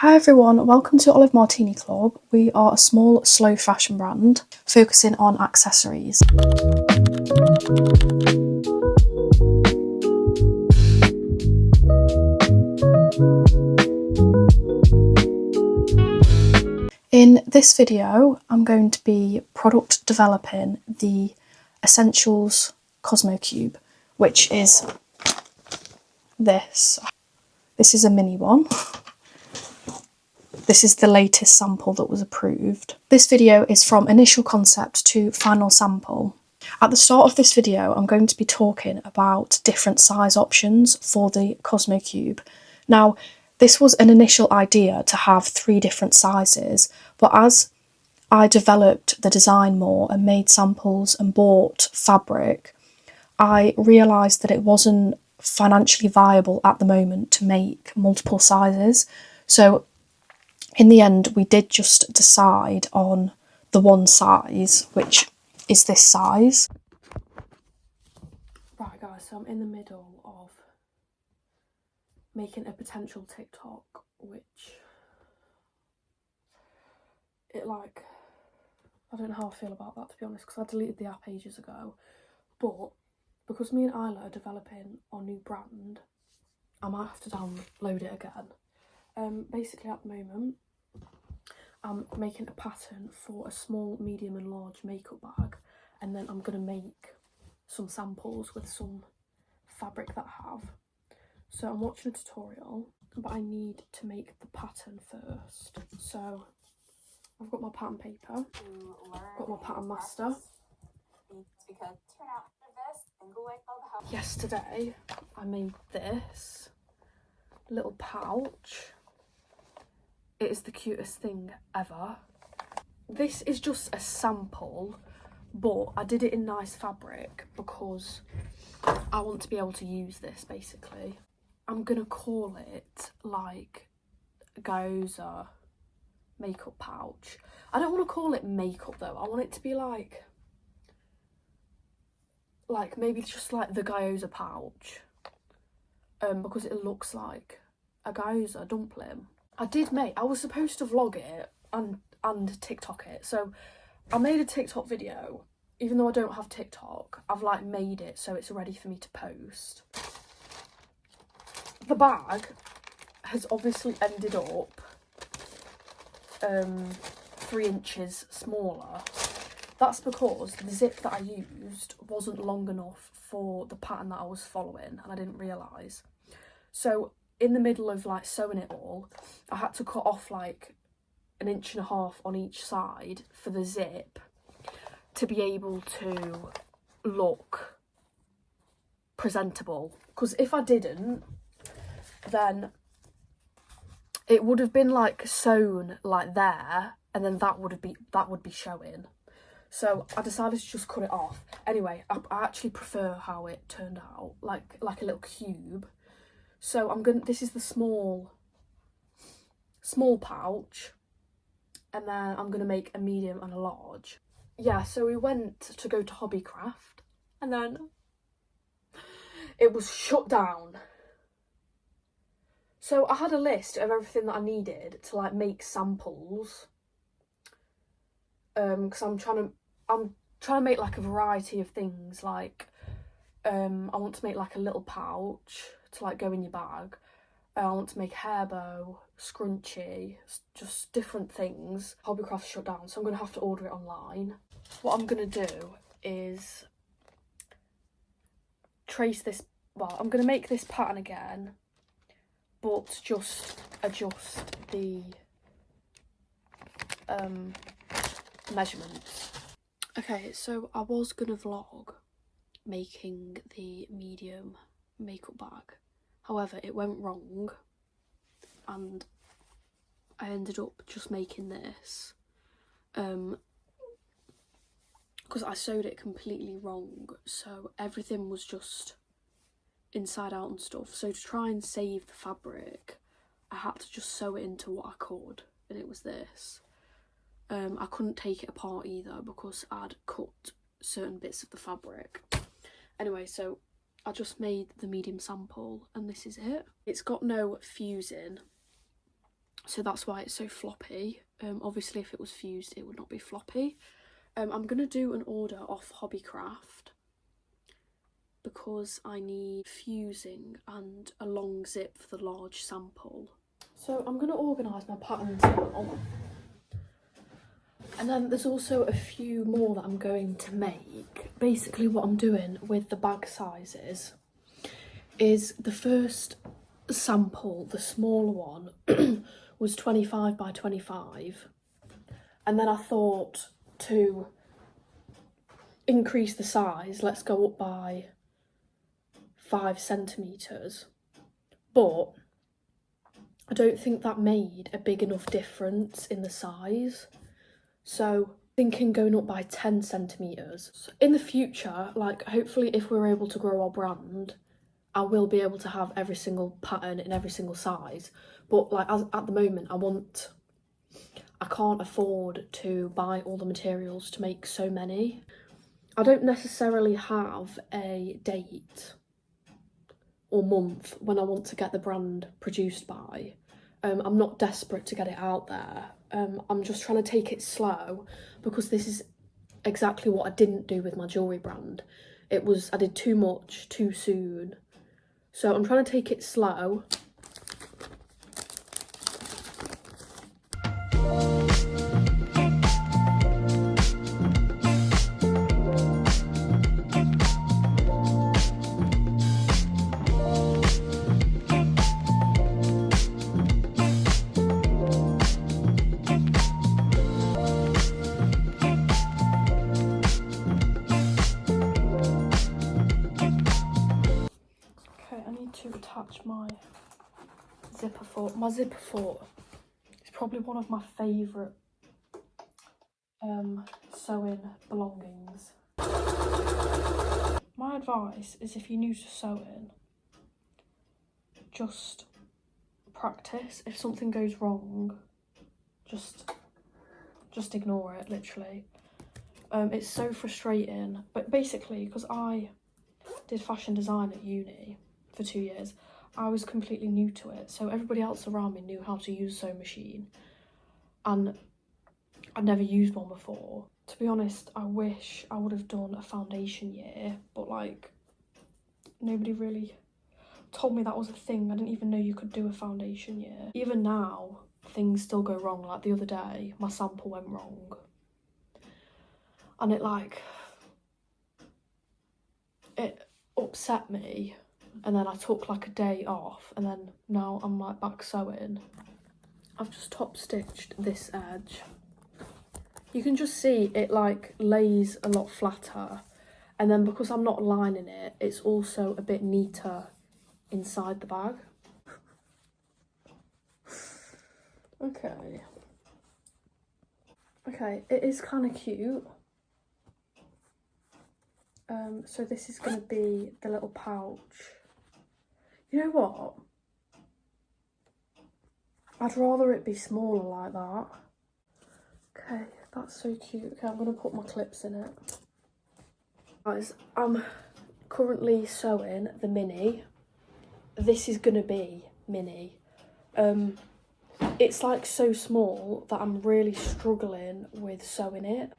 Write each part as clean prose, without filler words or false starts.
Hi everyone, welcome to Olive Martini Club. We are a small, slow fashion brand focusing on accessories. In this video, I'm going to be product developing the Essentials Cosmo Cube, which is this. This is a mini one. This is the latest sample that was approved. This video is from initial concept to final sample. At the start of this video, I'm going to be talking about different size options for the Cosmo Cube. Now, this was an initial idea to have 3 different sizes, but as I developed the design more and made samples and bought fabric, I realised that it wasn't financially viable at the moment to make multiple sizes. So in the end, we did just decide on the one size, which is this size. Right guys, so I'm in the middle of making a potential TikTok, which I don't know how I feel about that, to be honest, because I deleted the app ages ago. But because me and Isla are developing our new brand, I might have to download it again. Basically at the moment, I'm making a pattern for a small, medium and large makeup bag, and then I'm going to make some samples with some fabric that I have. So I'm watching a tutorial, but I need to make the pattern first. So I've got my pattern paper, got my pattern master. Yesterday I made this little pouch. It is the cutest thing ever. This is just a sample, but I did it in nice fabric because I want to be able to use this basically. I'm gonna call it like Gyoza makeup pouch. I don't want to call it makeup though. I want it to be like maybe just like the Gyoza pouch, because it looks like a gyoza dumpling. I was supposed to vlog it and TikTok it, so I made a TikTok video. Even though I don't have TikTok, I've made it so it's ready for me to post. The bag has obviously ended up 3 inches smaller. That's because the zip that I used wasn't long enough for the pattern that I was following, and I didn't realise. So in the middle of sewing it all, I had to cut off 1.5 inches on each side for the zip to be able to look presentable. Because if I didn't, then it would have been sewn there, and then that would be showing. So I decided to just cut it off. Anyway, I actually prefer how it turned out, like a little cube. So this is the small pouch, and then I'm gonna make a medium and a large. Yeah, so we went to go to Hobbycraft, and then it was shut down. So I had a list of everything that I needed to make samples, because I'm trying to make a variety of things. I want to make a little pouch to go in your bag. I want to make a hair bow, scrunchie, just different things. Hobbycraft shut down, so I'm going to have to order it online. What I'm going to do is I'm going to make this pattern again, but just adjust the measurements. Okay, so I was going to vlog making the medium makeup bag. However, it went wrong and I ended up just making this because I sewed it completely wrong, so everything was just inside out and stuff. So to try and save the fabric, I had to just sew it into what I could, and it was this. I couldn't take it apart either because I'd cut certain bits of the fabric. Anyway, so I just made the medium sample, and this is it. It's got no fusing, so that's why it's so floppy. Obviously if it was fused it would not be floppy. I'm going to do an order off Hobbycraft because I need fusing and a long zip for the large sample. So I'm going to organise my patterns now. And then there's also a few more that I'm going to make. Basically what I'm doing with the bag sizes is the first sample, the smaller one, was 25 by 25. And then I thought to increase the size, let's go up by 5 centimetres. But I don't think that made a big enough difference in the size. So thinking going up by 10 centimetres. So in the future, like hopefully if we're able to grow our brand, I will be able to have every single pattern in every single size. But like at the moment, I can't afford to buy all the materials to make so many. I don't necessarily have a date or month when I want to get the brand produced by. I'm not desperate to get it out there. I'm just trying to take it slow because this is exactly what I didn't do with my jewellery brand. I did too much too soon. So I'm trying to take it slow. To attach my zipper foot. My zipper foot is probably one of my favourite sewing belongings. My advice is if you're new to sewing, just practice. If something goes wrong, just ignore it, literally. It's so frustrating, but basically because I did fashion design at uni for 2 years, I was completely new to it, so everybody else around me knew how to use a sewing machine and I'd never used one before. To be honest, I wish I would have done a foundation year, but like nobody really told me that was a thing. I didn't even know you could do a foundation year. Even now things still go wrong. Like the other day my sample went wrong and it upset me, and then I took like a day off, and then now I'm like back sewing. I've just top stitched this edge. You can just see it like lays a lot flatter, and then because I'm not lining it, it's also a bit neater inside the bag. Okay, it is kind of cute. So this is going to be the little pouch. You know what? I'd rather it be smaller like that. Okay, that's so cute. Okay, I'm going to put my clips in it. Guys, I'm currently sewing the mini. This is going to be mini. It's like so small that I'm really struggling with sewing it.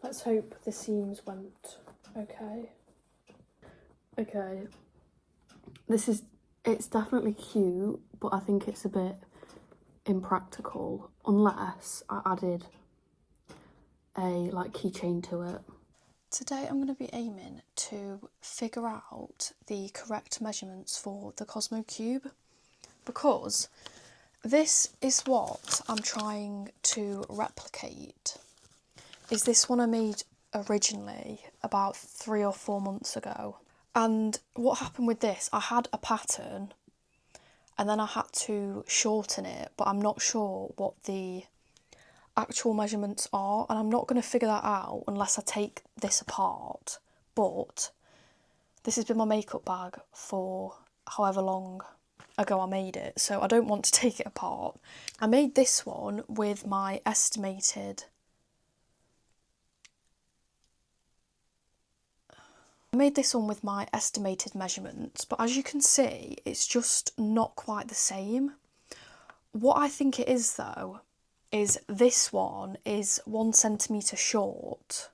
Let's hope the seams went okay. Okay, it's definitely cute, but I think it's a bit impractical unless I added a like keychain to it. Today I'm going to be aiming to figure out the correct measurements for the Cosmo cube, because this is what I'm trying to replicate. Is this one I made originally about 3 or 4 months ago. And what happened with this, I had a pattern and then I had to shorten it, but I'm not sure what the actual measurements are, and I'm not going to figure that out unless I take this apart. But this has been my makeup bag for however long ago I made it, so I don't want to take it apart. I made this one with my estimated I made this one with my estimated measurements, but as you can see, it's just not quite the same. What I think it is though, is this one is 1 centimetre short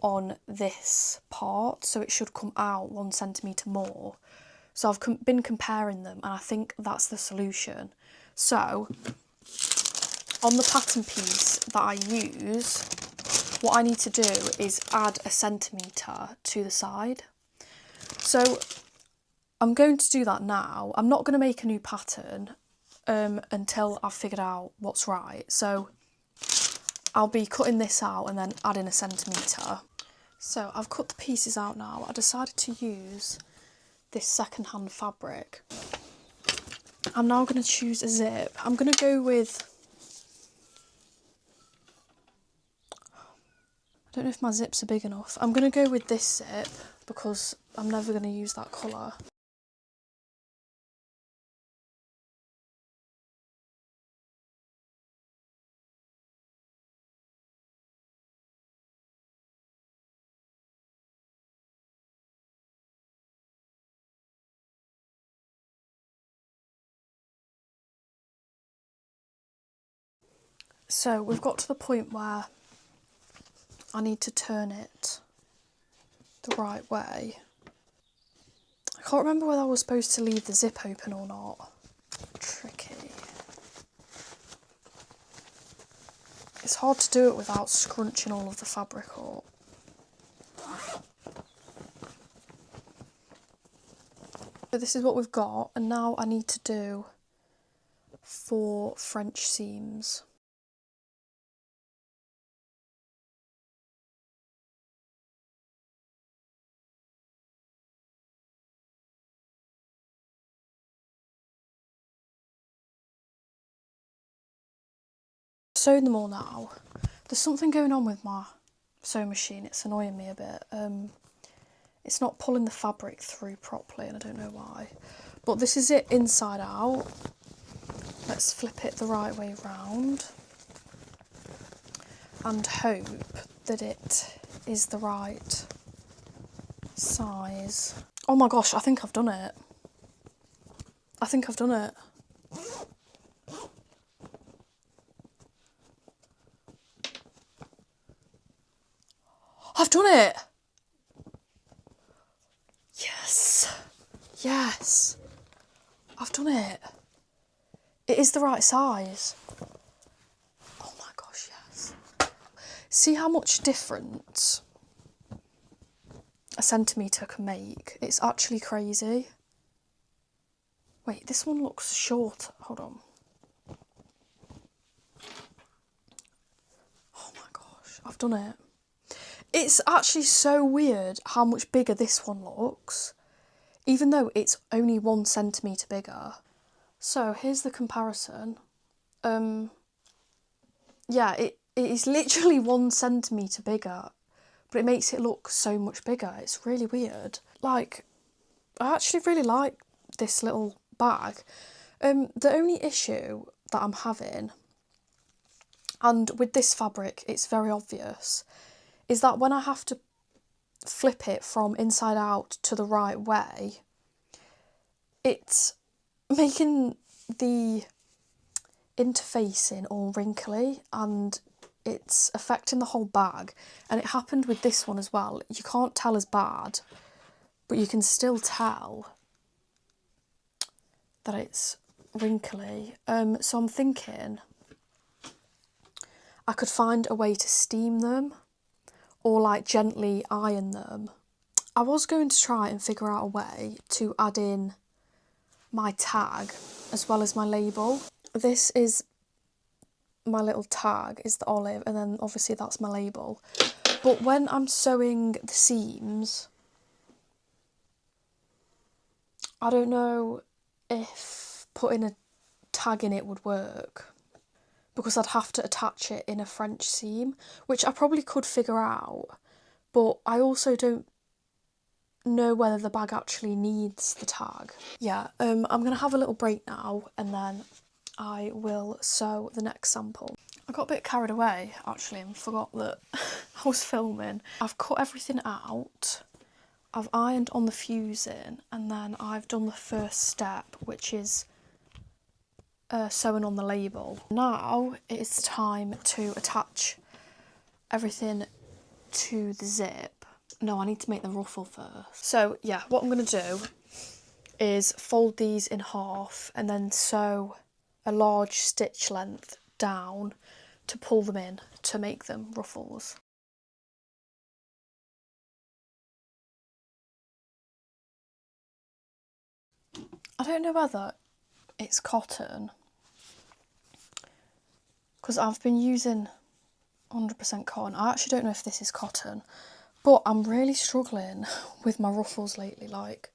on this part, so it should come out 1 centimetre more. So I've been comparing them and I think that's the solution. So on the pattern piece that I use, what I need to do is add a centimetre to the side. So I'm going to do that now. I'm not going to make a new pattern until I've figured out what's right. So I'll be cutting this out and then adding a centimetre. So I've cut the pieces out now. I decided to use this second-hand fabric. I'm now going to choose a zip. I'm going to go with, I don't know if my zips are big enough. I'm going to go with this zip because I'm never going to use that colour. So we've got to the point where I need to turn it the right way. I can't remember whether I was supposed to leave the zip open or not. Tricky. It's hard to do it without scrunching all of the fabric up. So this is what we've got, and now I need to do 4 French seams. Sewn them all now. There's something going on with my sewing machine, it's annoying me a bit. It's not pulling the fabric through properly and I don't know why. But this is it inside out. Let's flip it the right way round and hope that it is the right size. Oh my gosh, I think I've done it. I think I've done it. I've done it! Yes! Yes! I've done it. It is the right size. Oh my gosh, yes. See how much difference a centimetre can make? It's actually crazy. Wait, this one looks short. Hold on. Oh my gosh, I've done it. It's actually so weird how much bigger this one looks, even though it's only 1 centimetre bigger. So here's the comparison. Yeah, it is literally 1 centimetre bigger, but it makes it look so much bigger. It's really weird. Like, I actually really like this little bag. The only issue that I'm having, and with this fabric it's very obvious, is that when I have to flip it from inside out to the right way, it's making the interfacing all wrinkly and it's affecting the whole bag. And it happened with this one as well. You can't tell as bad, but you can still tell that it's wrinkly. So I'm thinking I could find a way to steam them or like gently iron them. I was going to try and figure out a way to add in my tag as well as my label. This is my little tag, is the olive, and then obviously that's my label. But when I'm sewing the seams, I don't know if putting a tag in it would work, because I'd have to attach it in a French seam, which I probably could figure out, but I also don't know whether the bag actually needs the tag. Yeah, I'm gonna have a little break now and then I will sew the next sample. I got a bit carried away actually and forgot that I was filming. I've cut everything out, I've ironed on the fusing, and then I've done the first step, which is sewing on the label. Now it's time to attach everything to the zip. No, I need to make the ruffle first. So yeah, what I'm going to do is fold these in half and then sew a large stitch length down to pull them in to make them ruffles. I don't know whether it's cotton, because I've been using 100% cotton. I actually don't know if this is cotton, but I'm really struggling with my ruffles lately. Like,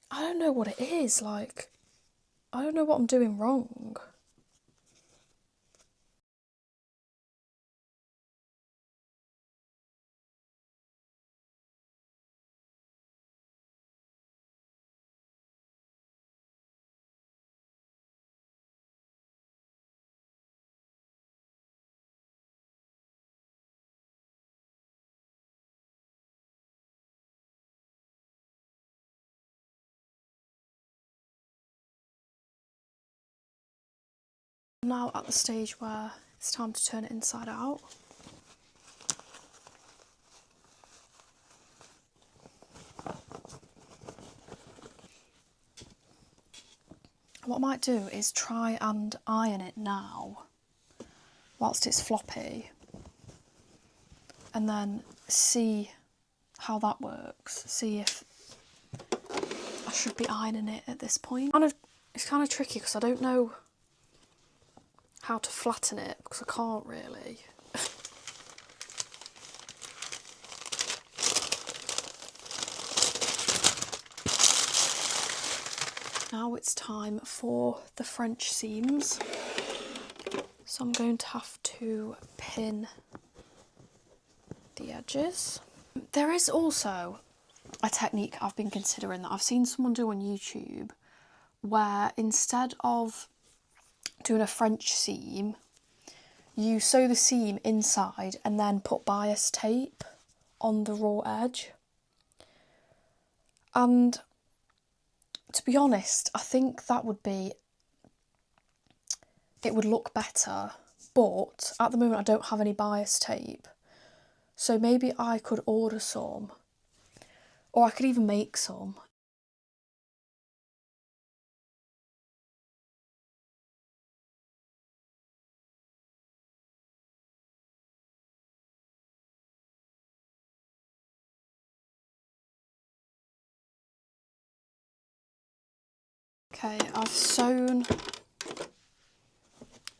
I don't know what it is. Like, I don't know what I'm doing wrong. I'm now at the stage where it's time to turn it inside out. What I might do is try and iron it now whilst it's floppy, and then see how that works. See if I should be ironing it at this point. It's kind of tricky because I don't know how to flatten it, because I can't really. Now it's time for the French seams. So I'm going to have to pin the edges. There is also a technique I've been considering that I've seen someone do on YouTube, where instead of doing a French seam, you sew the seam inside and then put bias tape on the raw edge. And to be honest, I think that would it would look better, but at the moment I don't have any bias tape. So maybe I could order some, or I could even make some. Okay, I've sewn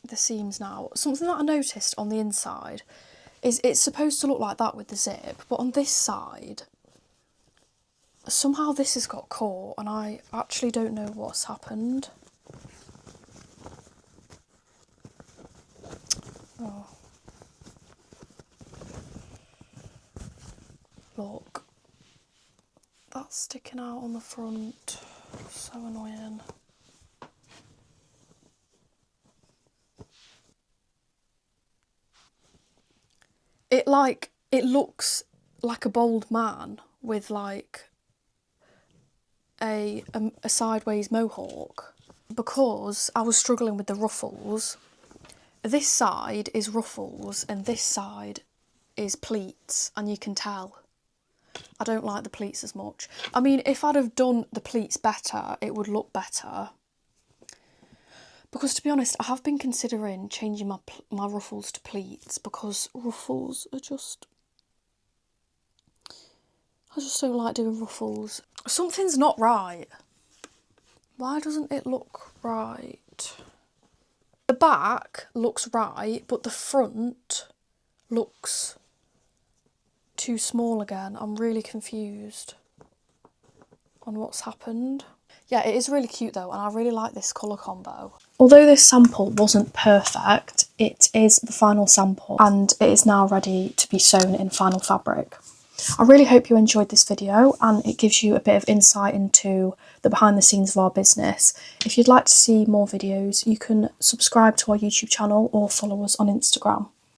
the seams now. Something that I noticed on the inside is it's supposed to look like that with the zip, but on this side, somehow this has got caught and I actually don't know what's happened. Oh. Look, that's sticking out on the front. So annoying. It looks like a bald man with like a sideways mohawk, because I was struggling with the ruffles. This side is ruffles and this side is pleats, and you can tell I don't like the pleats as much. I mean, if I'd have done the pleats better, it would look better. Because to be honest, I have been considering changing my ruffles to pleats, because ruffles are just... I just don't like doing ruffles. Something's not right. Why doesn't it look right? The back looks right, but the front looks too small again. I'm really confused on what's happened. Yeah, it is really cute though, and I really like this colour combo. Although this sample wasn't perfect, it is the final sample and it is now ready to be sewn in final fabric. I really hope you enjoyed this video and it gives you a bit of insight into the behind the scenes of our business. If you'd like to see more videos, you can subscribe to our YouTube channel or follow us on Instagram.